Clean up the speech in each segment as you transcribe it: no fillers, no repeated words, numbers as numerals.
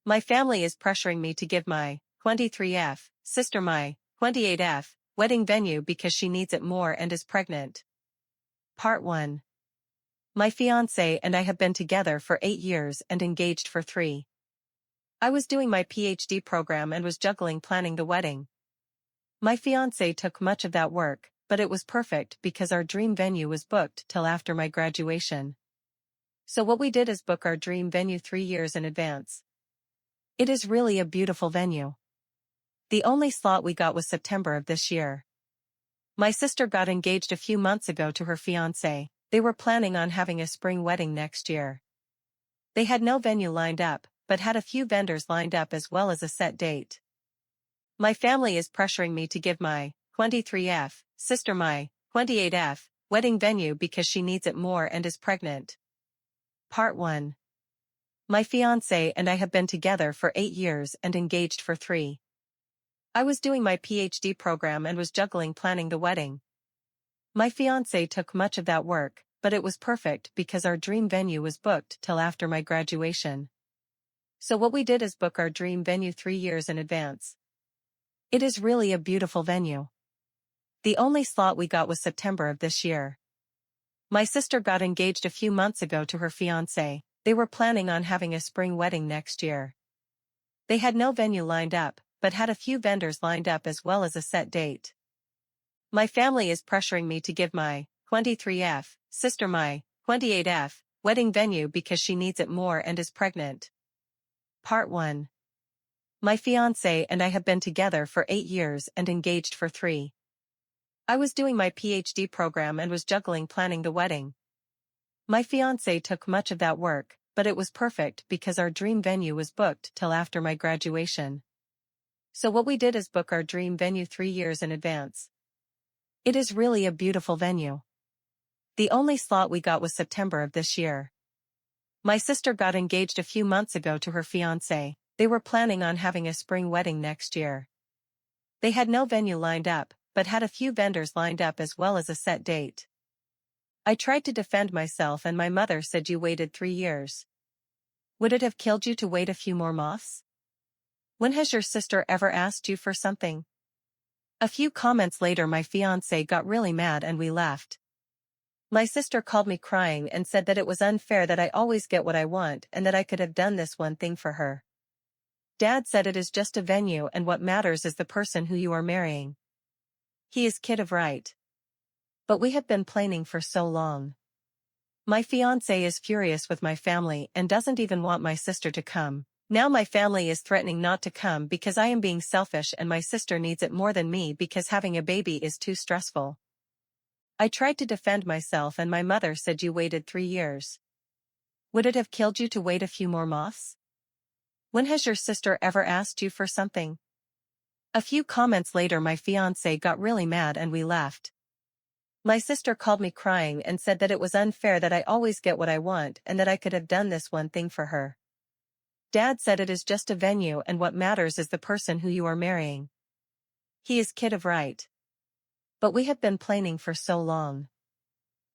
My family is pressuring me to give my 23F sister my 28F wedding venue because she needs it more and is pregnant. Part 1. My fiancé and I have been together for 8 years and engaged for 3. I was doing my PhD program and was juggling planning the wedding. My fiancé took much of that work, but it was perfect because our dream venue was booked till after my graduation. So what we did is book our dream venue 3 years in advance. It is really a beautiful venue. The only slot we got was September of this year. My sister got engaged a few months ago to her fiancé. They were planning on having a spring wedding next year. They had no venue lined up, but had a few vendors lined up as well as a set date. My family is pressuring me to give my 23F sister my 28F wedding venue because she needs it more and is pregnant. Part 1. My fiancé and I have been together for 8 years and engaged for 3. I was doing my PhD program and was juggling planning the wedding. My fiancé took much of that work, but it was perfect because our dream venue was booked till after my graduation. So what we did is book our dream venue 3 years in advance. It is really a beautiful venue. The only slot we got was September of this year. My sister got engaged a few months ago to her fiancé. They were planning on having a spring wedding next year. They had no venue lined up, but had a few vendors lined up as well as a set date. My family is pressuring me to give my 23F sister my 28F wedding venue because she needs it more and is pregnant. Part 1. My fiancé and I have been together for 8 years and engaged for 3. I was doing my PhD program and was juggling planning the wedding. My fiancé took much of that work, but it was perfect because our dream venue was booked till after my graduation. So what we did is book our dream venue 3 years in advance. It is really a beautiful venue. The only slot we got was September of this year. My sister got engaged a few months ago to her fiancé. They were planning on having a spring wedding next year. They had no venue lined up, but had a few vendors lined up as well as a set date. I tried to defend myself and my mother said you waited 3 years. Would it have killed you to wait a few more months? When has your sister ever asked you for something? A few comments later my fiancé got really mad and we left. My sister called me crying and said that it was unfair that I always get what I want and that I could have done this one thing for her. Dad said it is just a venue and what matters is the person who you are marrying. He is kid of right. But we have been planning for so long. My fiancé is furious with my family and doesn't even want my sister to come. Now my family is threatening not to come because I am being selfish and my sister needs it more than me because having a baby is too stressful. I tried to defend myself and my mother said you waited 3 years. Would it have killed you to wait a few more months? When has your sister ever asked you for something? A few comments later my fiancé got really mad and we left. My sister called me crying and said that it was unfair that I always get what I want and that I could have done this one thing for her. Dad said it is just a venue and what matters is the person who you are marrying. He is kid of right. But we have been planning for so long.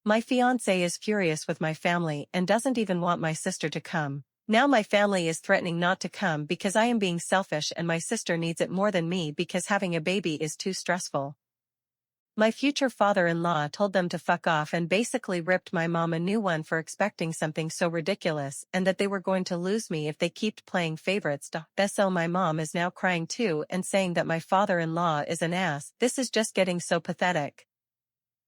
My fiancé is furious with my family and doesn't even want my sister to come. Now my family is threatening not to come because I am being selfish and my sister needs it more than me because having a baby is too stressful. My future father-in-law told them to fuck off and basically ripped my mom a new one for expecting something so ridiculous and that they were going to lose me if they kept playing favorites. So my mom is now crying too and saying that my father-in-law is an ass. This is just getting so pathetic.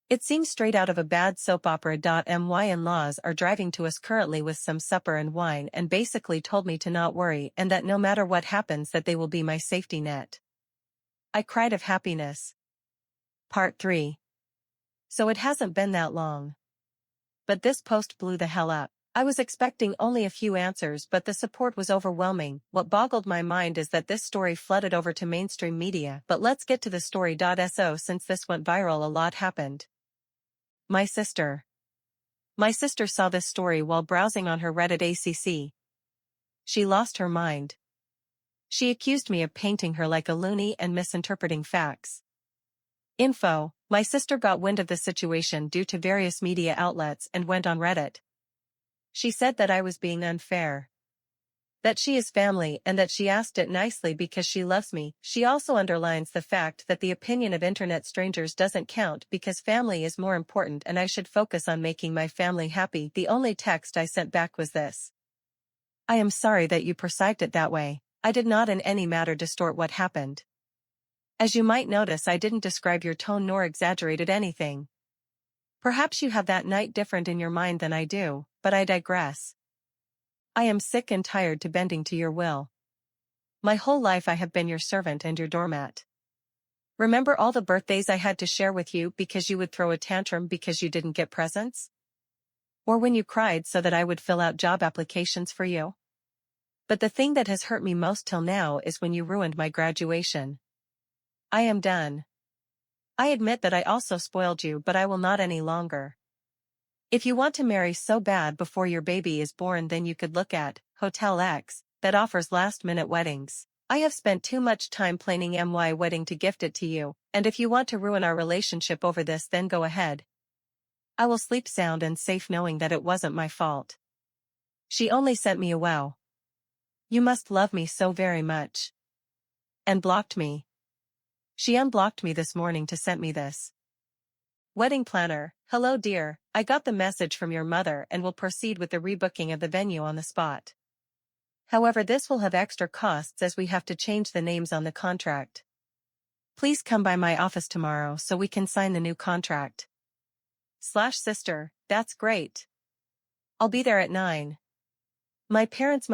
It seems straight out of a bad soap opera. My in-laws are driving to us currently with some supper and wine and basically told me to not worry and that no matter what happens that they will be my safety net. I cried of happiness. Part 3. So it hasn't been that long. But this post blew the hell up. I was expecting only a few answers but the support was overwhelming. What boggled my mind is that this story flooded over to mainstream media. But let's get to the story. So since this went viral a lot happened. My sister saw this story while browsing on her Reddit ACC. She lost her mind. She accused me of painting her like a loony and misinterpreting facts. Info: my sister got wind of the situation due to various media outlets and went on Reddit. She said that I was being unfair. That she is family and that she asked it nicely because she loves me. She also underlines the fact that the opinion of internet strangers doesn't count because family is more important and I should focus on making my family happy. The only text I sent back was this: I am sorry that you perceived it that way. I did not in any matter distort what happened. As you might notice, I didn't describe your tone nor exaggerated anything. Perhaps you have that night different in your mind than I do, but I digress. I am sick and tired to bending to your will. My whole life I have been your servant and your doormat. Remember all the birthdays I had to share with you because you would throw a tantrum because you didn't get presents? Or when you cried so that I would fill out job applications for you? But the thing that has hurt me most till now is when you ruined my graduation. I am done. I admit that I also spoiled you, but I will not any longer. If you want to marry so bad before your baby is born, then you could look at Hotel X, that offers last-minute weddings. I have spent too much time planning my wedding to gift it to you, and if you want to ruin our relationship over this, then go ahead. I will sleep sound and safe knowing that it wasn't my fault. She only sent me a wow. You must love me so very much. And blocked me. She unblocked me this morning to send me this. Wedding planner: hello dear, I got the message from your mother and will proceed with the rebooking of the venue on the spot. However, this will have extra costs as we have to change the names on the contract. Please come by my office tomorrow so we can sign the new contract. /sister, that's great. I'll be there at 9. My parents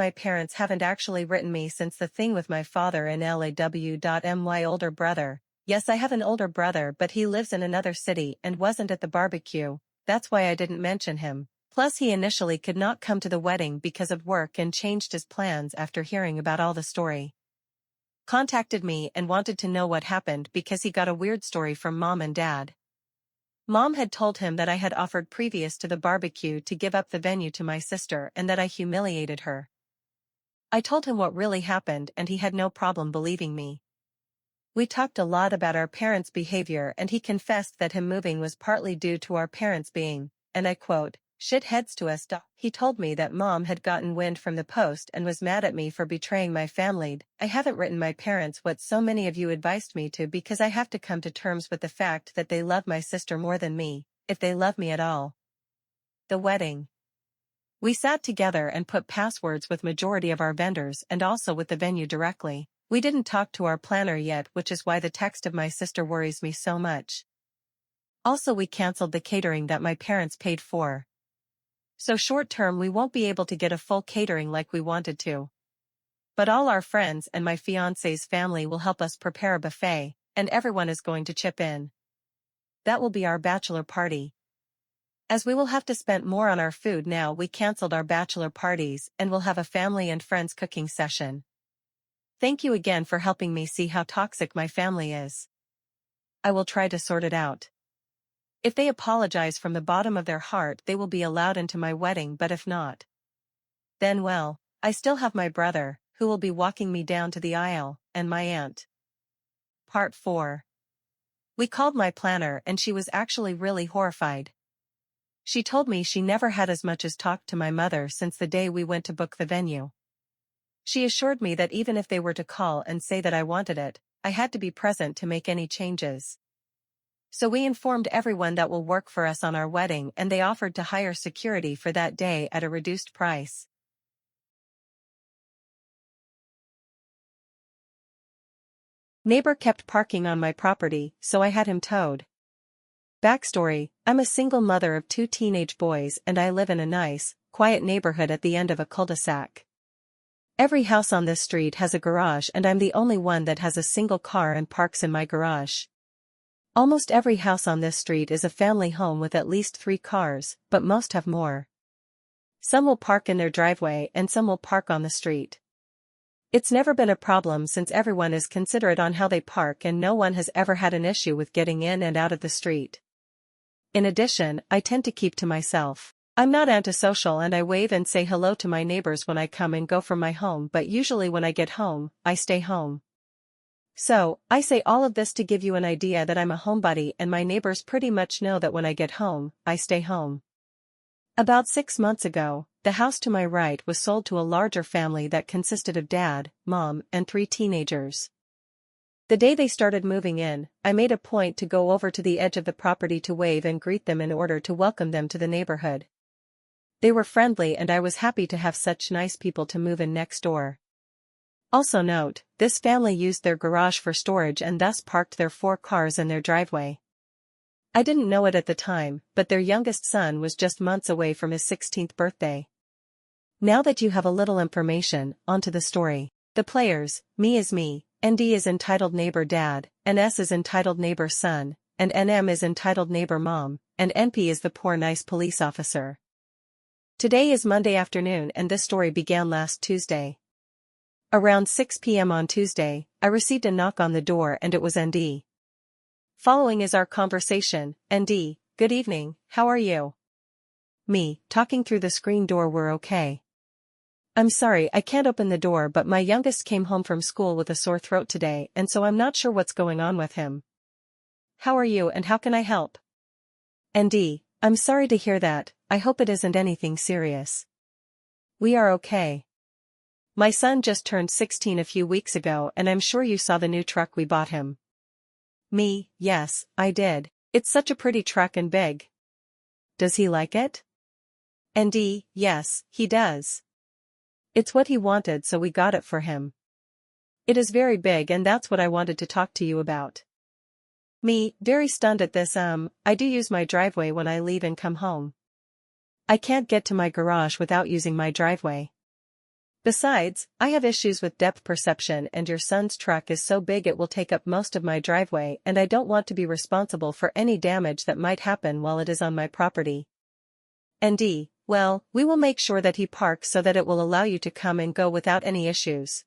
haven't actually written me since the thing with my father in LAW. My older brother. Yes, I have an older brother, but he lives in another city and wasn't at the barbecue, that's why I didn't mention him. Plus he initially could not come to the wedding because of work and changed his plans after hearing about all the story. Contacted me and wanted to know what happened because he got a weird story from mom and dad. Mom had told him that I had offered previous to the barbecue to give up the venue to my sister and that I humiliated her. I told him what really happened and he had no problem believing me. We talked a lot about our parents' behavior and he confessed that him moving was partly due to our parents being, and I quote, shitheads to us. He told me that mom had gotten wind from the post and was mad at me for betraying my family. I haven't written my parents what so many of you advised me to because I have to come to terms with the fact that they love my sister more than me, if they love me at all. The wedding. We sat together and put passwords with majority of our vendors and also with the venue directly. We didn't talk to our planner yet, which is why the text of my sister worries me so much. Also, we canceled the catering that my parents paid for. So short term we won't be able to get a full catering like we wanted to. But all our friends and my fiance's family will help us prepare a buffet, and everyone is going to chip in. That will be our bachelor party. As we will have to spend more on our food now, we canceled our bachelor parties and will have a family and friends cooking session. Thank you again for helping me see how toxic my family is. I will try to sort it out. If they apologize from the bottom of their heart, they will be allowed into my wedding, but if not, then well, I still have my brother, who will be walking me down to the aisle, and my aunt. Part 4. We called my planner and she was actually really horrified. She told me she never had as much as talked to my mother since the day we went to book the venue. She assured me that even if they were to call and say that I wanted it, I had to be present to make any changes. So we informed everyone that will work for us on our wedding and they offered to hire security for that day at a reduced price. Neighbor kept parking on my property, so I had him towed. Backstory: I'm a single mother of 2 teenage boys and I live in a nice, quiet neighborhood at the end of a cul-de-sac. Every house on this street has a garage and I'm the only one that has a single car and parks in my garage. Almost every house on this street is a family home with at least 3 cars, but most have more. Some will park in their driveway and some will park on the street. It's never been a problem since everyone is considerate on how they park and no one has ever had an issue with getting in and out of the street. In addition, I tend to keep to myself. I'm not antisocial and I wave and say hello to my neighbors when I come and go from my home, but usually when I get home, I stay home. So, I say all of this to give you an idea that I'm a homebody and my neighbors pretty much know that when I get home, I stay home. About 6 months ago, the house to my right was sold to a larger family that consisted of dad, mom, and 3 teenagers. The day they started moving in, I made a point to go over to the edge of the property to wave and greet them in order to welcome them to the neighborhood. They were friendly and I was happy to have such nice people to move in next door. Also note, this family used their garage for storage and thus parked their 4 cars in their driveway. I didn't know it at the time, but their youngest son was just months away from his 16th birthday. Now that you have a little information, onto the story. The players, me is me, ND is entitled neighbor dad, NS is entitled neighbor son, and NM is entitled neighbor mom, and NP is the poor nice police officer. Today is Monday afternoon and this story began last Tuesday. Around 6 p.m. on Tuesday, I received a knock on the door and it was ND. Following is our conversation. ND, good evening, how are you? Me, talking through the screen door. We're okay. I'm sorry I can't open the door, but my youngest came home from school with a sore throat today and so I'm not sure what's going on with him. How are you and how can I help? ND, I'm sorry to hear that, I hope it isn't anything serious. We are okay. My son just turned 16 a few weeks ago and I'm sure you saw the new truck we bought him. Me, yes, I did. It's such a pretty truck and big. Does he like it? ND, yes, he does. It's what he wanted so we got it for him. It is very big and that's what I wanted to talk to you about. Me, very stunned at this. I do use my driveway when I leave and come home. I can't get to my garage without using my driveway. Besides, I have issues with depth perception and your son's truck is so big it will take up most of my driveway and I don't want to be responsible for any damage that might happen while it is on my property. ND, well, we will make sure that he parks so that it will allow you to come and go without any issues.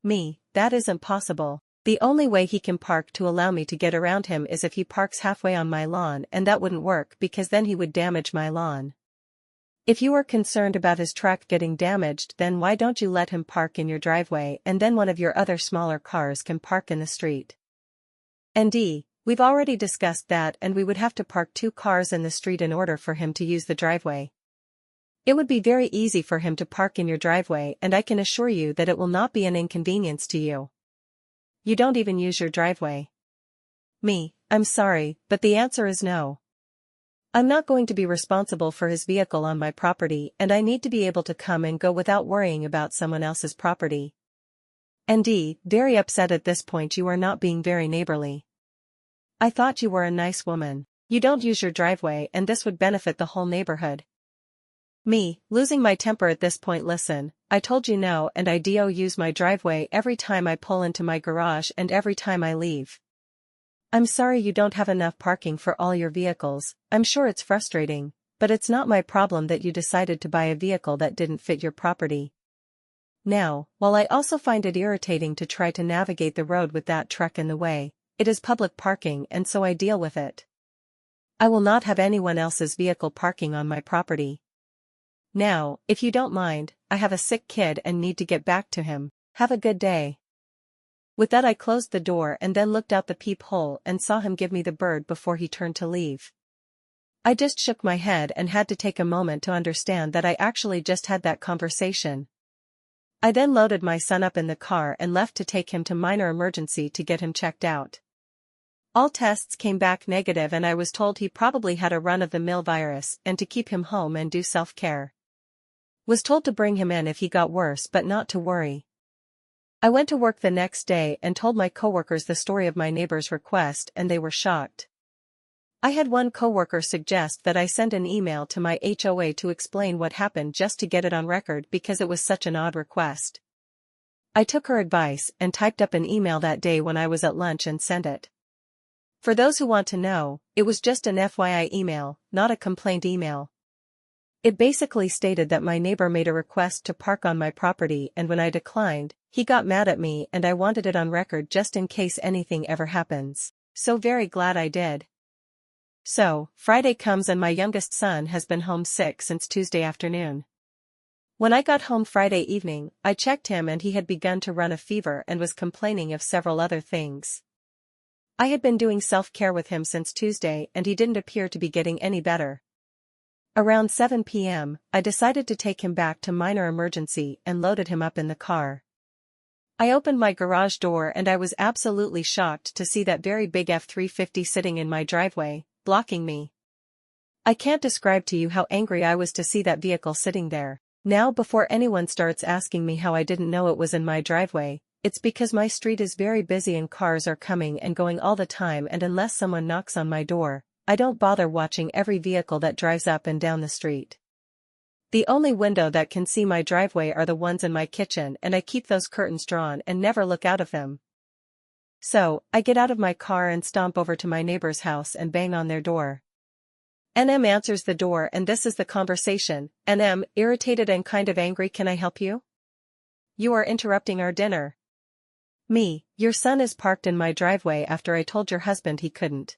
Me, that isn't possible. The only way he can park to allow me to get around him is if he parks halfway on my lawn and that wouldn't work because then he would damage my lawn. If you are concerned about his truck getting damaged, then why don't you let him park in your driveway and then one of your other smaller cars can park in the street? ND, we've already discussed that and we would have to park 2 cars in the street in order for him to use the driveway. It would be very easy for him to park in your driveway and I can assure you that it will not be an inconvenience to you. You don't even use your driveway. Me, I'm sorry, but the answer is no. I'm not going to be responsible for his vehicle on my property and I need to be able to come and go without worrying about someone else's property. ND, very upset at this point. You are not being very neighborly. I thought you were a nice woman. You don't use your driveway and this would benefit the whole neighborhood. Me, losing my temper at this point. Listen, I told you no and I do use my driveway every time I pull into my garage and every time I leave. I'm sorry you don't have enough parking for all your vehicles. I'm sure it's frustrating, but it's not my problem that you decided to buy a vehicle that didn't fit your property. Now, while I also find it irritating to try to navigate the road with that truck in the way, it is public parking and so I deal with it. I will not have anyone else's vehicle parking on my property. Now, if you don't mind, I have a sick kid and need to get back to him. Have a good day. With that I closed the door and then looked out the peephole and saw him give me the bird before he turned to leave. I just shook my head and had to take a moment to understand that I actually just had that conversation. I then loaded my son up in the car and left to take him to minor emergency to get him checked out. All tests came back negative and I was told he probably had a run-of-the-mill virus and to keep him home and do self-care. Was told to bring him in if he got worse but not to worry. I went to work the next day and told my coworkers the story of my neighbor's request and they were shocked. I had one coworker suggest that I send an email to my HOA to explain what happened just to get it on record because it was such an odd request. I took her advice and typed up an email that day when I was at lunch and sent it. For those who want to know, it was just an FYI email, not a complaint email. It basically stated that my neighbor made a request to park on my property and when I declined, he got mad at me and I wanted it on record just in case anything ever happens. So very glad I did. So, Friday comes and my youngest son has been home sick since Tuesday afternoon. When I got home Friday evening, I checked him and he had begun to run a fever and was complaining of several other things. I had been doing self-care with him since Tuesday and he didn't appear to be getting any better. Around 7 p.m., I decided to take him back to minor emergency and loaded him up in the car. I opened my garage door and I was absolutely shocked to see that very big F-350 sitting in my driveway, blocking me. I can't describe to you how angry I was to see that vehicle sitting there. Now, before anyone starts asking me how I didn't know it was in my driveway, it's because my street is very busy and cars are coming and going all the time, and unless someone knocks on my door, I don't bother watching every vehicle that drives up and down the street. The only window that can see my driveway are the ones in my kitchen, and I keep those curtains drawn and never look out of them. So, I get out of my car and stomp over to my neighbor's house and bang on their door. NM answers the door and this is the conversation. NM, irritated and kind of angry, can I help you? You are interrupting our dinner. Me, your son is parked in my driveway after I told your husband he couldn't.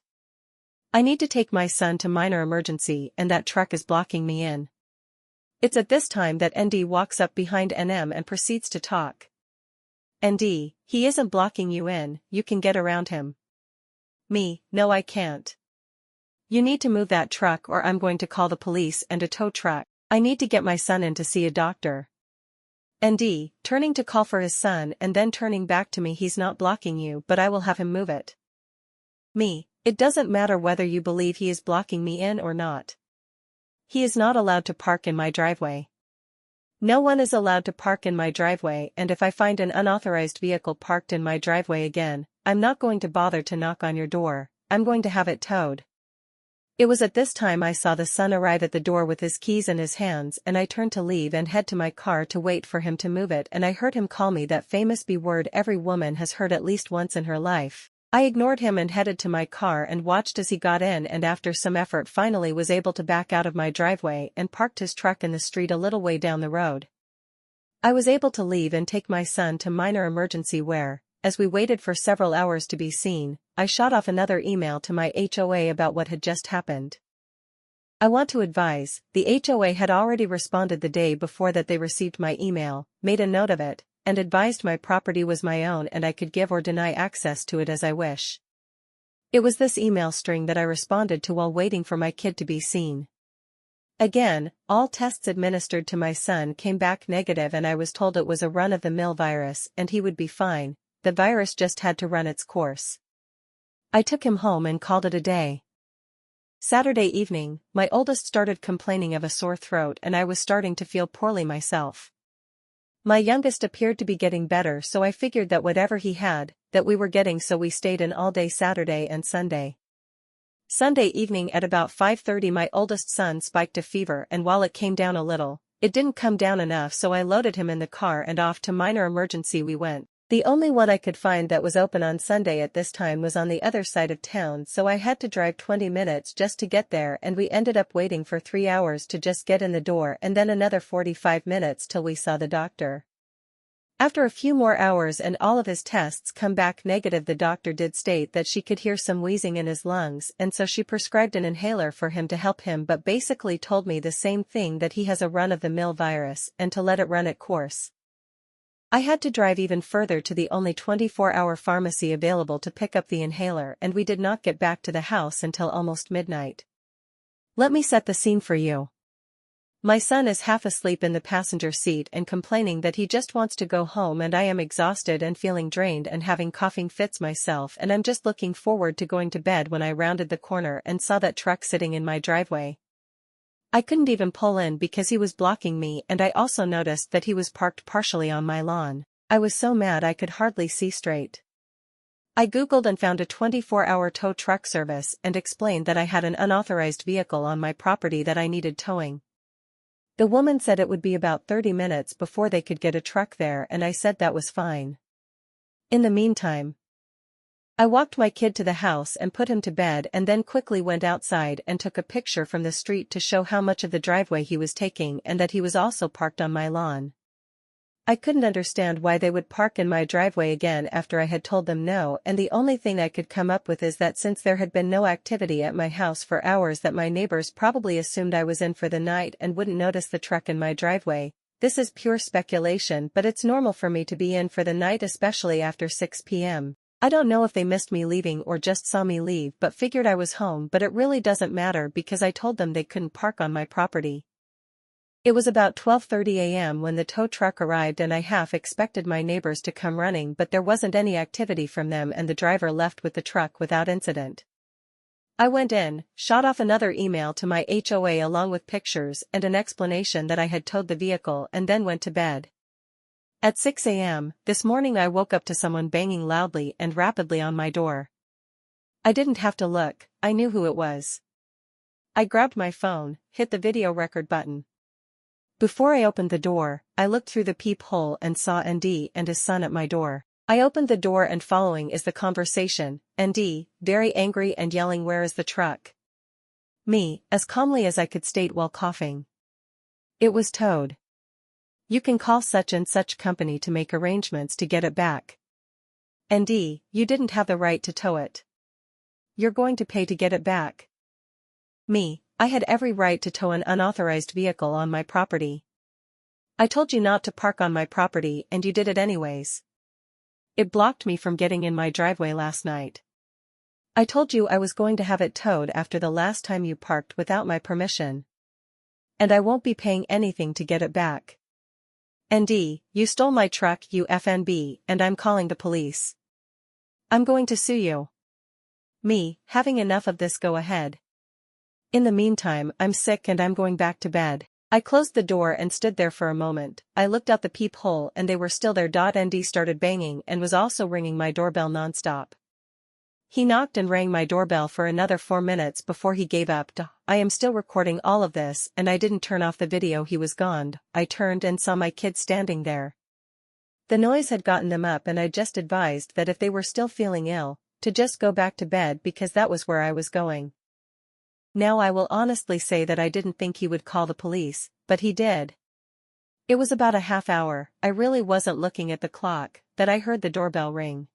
I need to take my son to minor emergency and that truck is blocking me in. It's at this time that ND walks up behind NM and proceeds to talk. ND, he isn't blocking you in, you can get around him. Me, no I can't. You need to move that truck or I'm going to call the police and a tow truck. I need to get my son in to see a doctor. ND, turning to call for his son and then turning back to me, he's not blocking you but I will have him move it. Me, it doesn't matter whether you believe he is blocking me in or not. He is not allowed to park in my driveway. No one is allowed to park in my driveway, and if I find an unauthorized vehicle parked in my driveway again, I'm not going to bother to knock on your door, I'm going to have it towed. It was at this time I saw the son arrive at the door with his keys in his hands and I turned to leave and head to my car to wait for him to move it, and I heard him call me that famous B word every woman has heard at least once in her life. I ignored him and headed to my car and watched as he got in and after some effort finally was able to back out of my driveway and parked his truck in the street a little way down the road. I was able to leave and take my son to minor emergency where, as we waited for several hours to be seen, I shot off another email to my HOA about what had just happened. I want to advise, the HOA had already responded the day before that they received my email, made a note of it, and advised my property was my own and I could give or deny access to it as I wish. It was this email string that I responded to while waiting for my kid to be seen. Again, all tests administered to my son came back negative and I was told it was a run-of-the-mill virus and he would be fine, the virus just had to run its course. I took him home and called it a day. Saturday evening, my oldest started complaining of a sore throat and I was starting to feel poorly myself. My youngest appeared to be getting better, so I figured that whatever he had, that we were getting, so we stayed in all day Saturday and Sunday. Sunday evening at about 5:30 my oldest son spiked a fever and while it came down a little, it didn't come down enough, so I loaded him in the car and off to minor emergency we went. The only one I could find that was open on Sunday at this time was on the other side of town, so I had to drive 20 minutes just to get there and we ended up waiting for 3 hours to just get in the door and then another 45 minutes till we saw the doctor. After a few more hours and all of his tests come back negative, the doctor did state that she could hear some wheezing in his lungs and so she prescribed an inhaler for him to help him, but basically told me the same thing, that he has a run-of-the-mill virus and to let it run its course. I had to drive even further to the only 24-hour pharmacy available to pick up the inhaler and we did not get back to the house until almost midnight. Let me set the scene for you. My son is half asleep in the passenger seat and complaining that he just wants to go home, and I am exhausted and feeling drained and having coughing fits myself, and I'm just looking forward to going to bed when I rounded the corner and saw that truck sitting in my driveway. I couldn't even pull in because he was blocking me, and I also noticed that he was parked partially on my lawn. I was so mad I could hardly see straight. I googled and found a 24-hour tow truck service and explained that I had an unauthorized vehicle on my property that I needed towing. The woman said it would be about 30 minutes before they could get a truck there, and I said that was fine. In the meantime, I walked my kid to the house and put him to bed and then quickly went outside and took a picture from the street to show how much of the driveway he was taking and that he was also parked on my lawn. I couldn't understand why they would park in my driveway again after I had told them no, and the only thing I could come up with is that since there had been no activity at my house for hours, that my neighbors probably assumed I was in for the night and wouldn't notice the truck in my driveway. This is pure speculation, but it's normal for me to be in for the night, especially after 6 p.m. I don't know if they missed me leaving or just saw me leave but figured I was home, but it really doesn't matter because I told them they couldn't park on my property. It was about 12:30 a.m. when the tow truck arrived and I half expected my neighbors to come running, but there wasn't any activity from them and the driver left with the truck without incident. I went in, shot off another email to my HOA along with pictures and an explanation that I had towed the vehicle, and then went to bed. At 6 a.m. this morning I woke up to someone banging loudly and rapidly on my door. I didn't have to look, I knew who it was. I grabbed my phone, hit the video record button. Before I opened the door, I looked through the peephole and saw ND and his son at my door. I opened the door and following is the conversation, ND, very angry and yelling, "Where is the truck?" Me, as calmly as I could state while coughing. "It was towed. You can call such and such company to make arrangements to get it back." ND, "You didn't have the right to tow it. You're going to pay to get it back." Me, "I had every right to tow an unauthorized vehicle on my property. I told you not to park on my property and you did it anyways. It blocked me from getting in my driveway last night. I told you I was going to have it towed after the last time you parked without my permission. And I won't be paying anything to get it back. ND, you stole my truck, you FNB, and I'm calling the police. I'm going to sue you." Me, having enough of this, "Go ahead. In the meantime, I'm sick and I'm going back to bed." I closed the door and stood there for a moment. I looked out the peephole and they were still there. ND started banging and was also ringing my doorbell nonstop. He knocked and rang my doorbell for another 4 minutes before he gave up. I am still recording all of this and I didn't turn off the video. He was gone. I turned and saw my kids standing there. The noise had gotten them up and I just advised that if they were still feeling ill, to just go back to bed because that was where I was going. Now I will honestly say that I didn't think he would call the police, but he did. It was about a half hour, I really wasn't looking at the clock, that I heard the doorbell ring.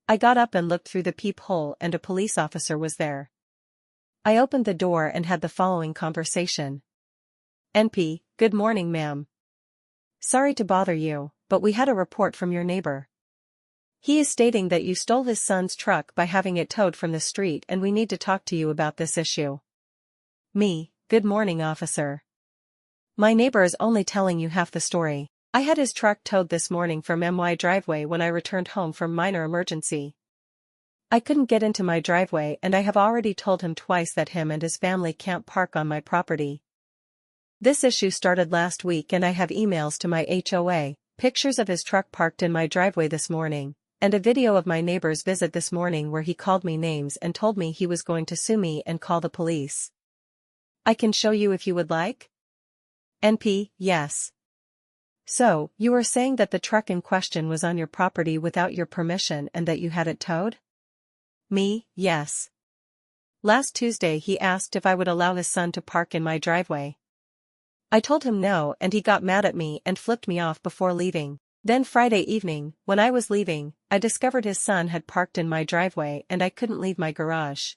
I got up and looked through the peephole and a police officer was there. I opened the door and had the following conversation. "NP, good morning, ma'am. Sorry to bother you, but we had a report from your neighbor. He is stating that you stole his son's truck by having it towed from the street and we need to talk to you about this issue." Me, "Good morning, officer. My neighbor is only telling you half the story. I had his truck towed this morning from my driveway when I returned home from minor emergency. I couldn't get into my driveway and I have already told him twice that him and his family can't park on my property. This issue started last week and I have emails to my HOA, pictures of his truck parked in my driveway this morning, and a video of my neighbor's visit this morning where he called me names and told me he was going to sue me and call the police. I can show you if you would like?" NP, "Yes. So, you are saying that the truck in question was on your property without your permission and that you had it towed?" Me, "Yes. Last Tuesday he asked if I would allow his son to park in my driveway. I told him no and he got mad at me and flipped me off before leaving. Then Friday evening, when I was leaving, I discovered his son had parked in my driveway and I couldn't leave my garage.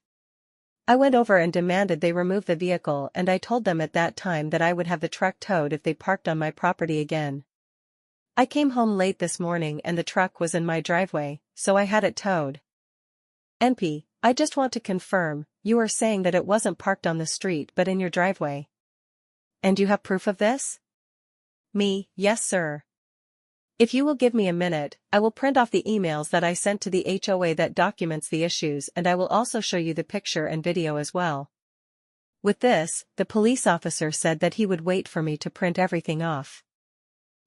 I went over and demanded they remove the vehicle and I told them at that time that I would have the truck towed if they parked on my property again. I came home late this morning and the truck was in my driveway, so I had it towed." NP, I just want to confirm, you are saying that it wasn't parked on the street but in your driveway. And you have proof of this? Me, "Yes, sir. If you will give me a minute, I will print off the emails that I sent to the HOA that documents the issues and I will also show you the picture and video as well." With this, the police officer said that he would wait for me to print everything off.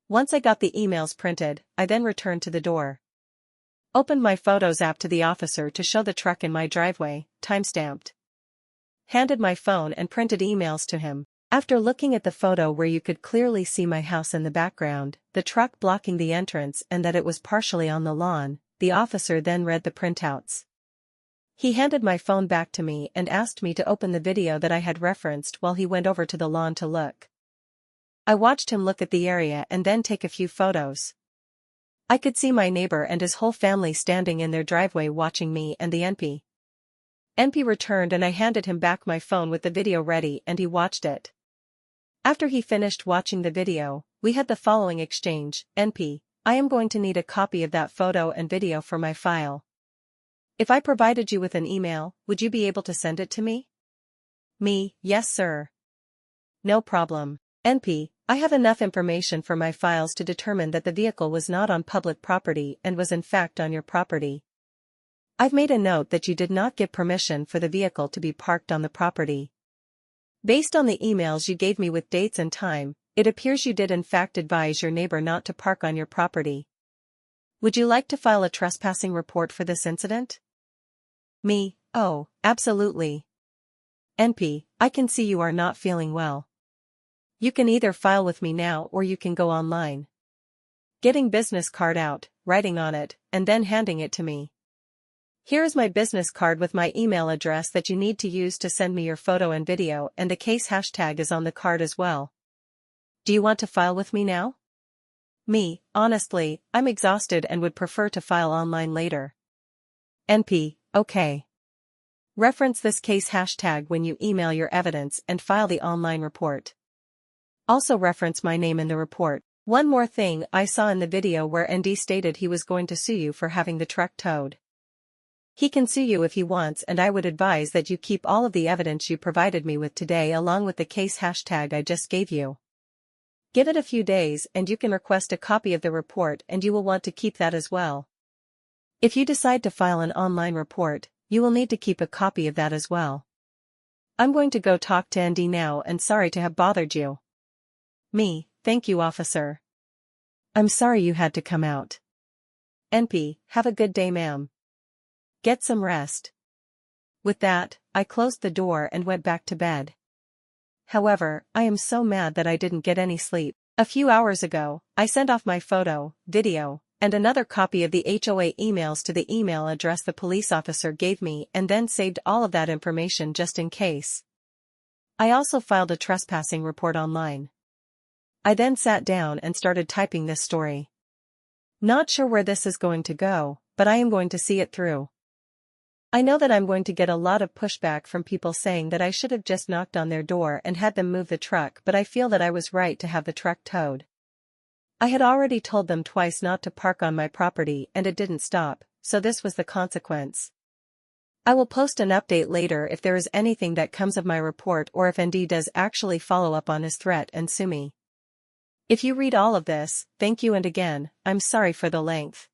Once I got the emails printed, I then returned to the door. Opened my Photos app to the officer to show the truck in my driveway, timestamped. Handed my phone and printed emails to him. After looking at the photo where you could clearly see my house in the background, the truck blocking the entrance and that it was partially on the lawn, the officer then read the printouts. He handed my phone back to me and asked me to open the video that I had referenced while he went over to the lawn to look. I watched him look at the area and then take a few photos. I could see my neighbor and his whole family standing in their driveway watching me and the NP. NP returned and I handed him back my phone with the video ready and he watched it. After he finished watching the video, we had the following exchange. NP, I am going to need a copy of that photo and video for my file. If I provided you with an email, would you be able to send it to me? Me, yes sir. No problem. NP, I have enough information for my files to determine that the vehicle was not on public property and was in fact on your property. I've made a note that you did not give permission for the vehicle to be parked on the property. Based on the emails you gave me with dates and time, it appears you did in fact advise your neighbor not to park on your property. Would you like to file a trespassing report for this incident? Me, oh, absolutely. NP, I can see you are not feeling well. You can either file with me now or you can go online. Getting business card out, writing on it, and then handing it to me. Here is my business card with my email address that you need to use to send me your photo and video, and the case hashtag is on the card as well. Do you want to file with me now? Me, honestly, I'm exhausted and would prefer to file online later. NP, okay. Reference this case hashtag when you email your evidence and file the online report. Also reference my name in the report. One more thing, I saw in the video where ND stated he was going to sue you for having the truck towed. He can sue you if he wants, and I would advise that you keep all of the evidence you provided me with today along with the case hashtag I just gave you. Give it a few days and you can request a copy of the report, and you will want to keep that as well. If you decide to file an online report, you will need to keep a copy of that as well. I'm going to go talk to ND now, and sorry to have bothered you. Me, thank you officer. I'm sorry you had to come out. NP, have a good day ma'am. Get some rest. With that, I closed the door and went back to bed. However, I am so mad that I didn't get any sleep. A few hours ago, I sent off my photo, video, and another copy of the HOA emails to the email address the police officer gave me, and then saved all of that information just in case. I also filed a trespassing report online. I then sat down and started typing this story. Not sure where this is going to go, but I am going to see it through. I know that I'm going to get a lot of pushback from people saying that I should have just knocked on their door and had them move the truck, but I feel that I was right to have the truck towed. I had already told them twice not to park on my property and it didn't stop, so this was the consequence. I will post an update later if there is anything that comes of my report, or if ND does actually follow up on his threat and sue me. If you read all of this, thank you, and again, I'm sorry for the length.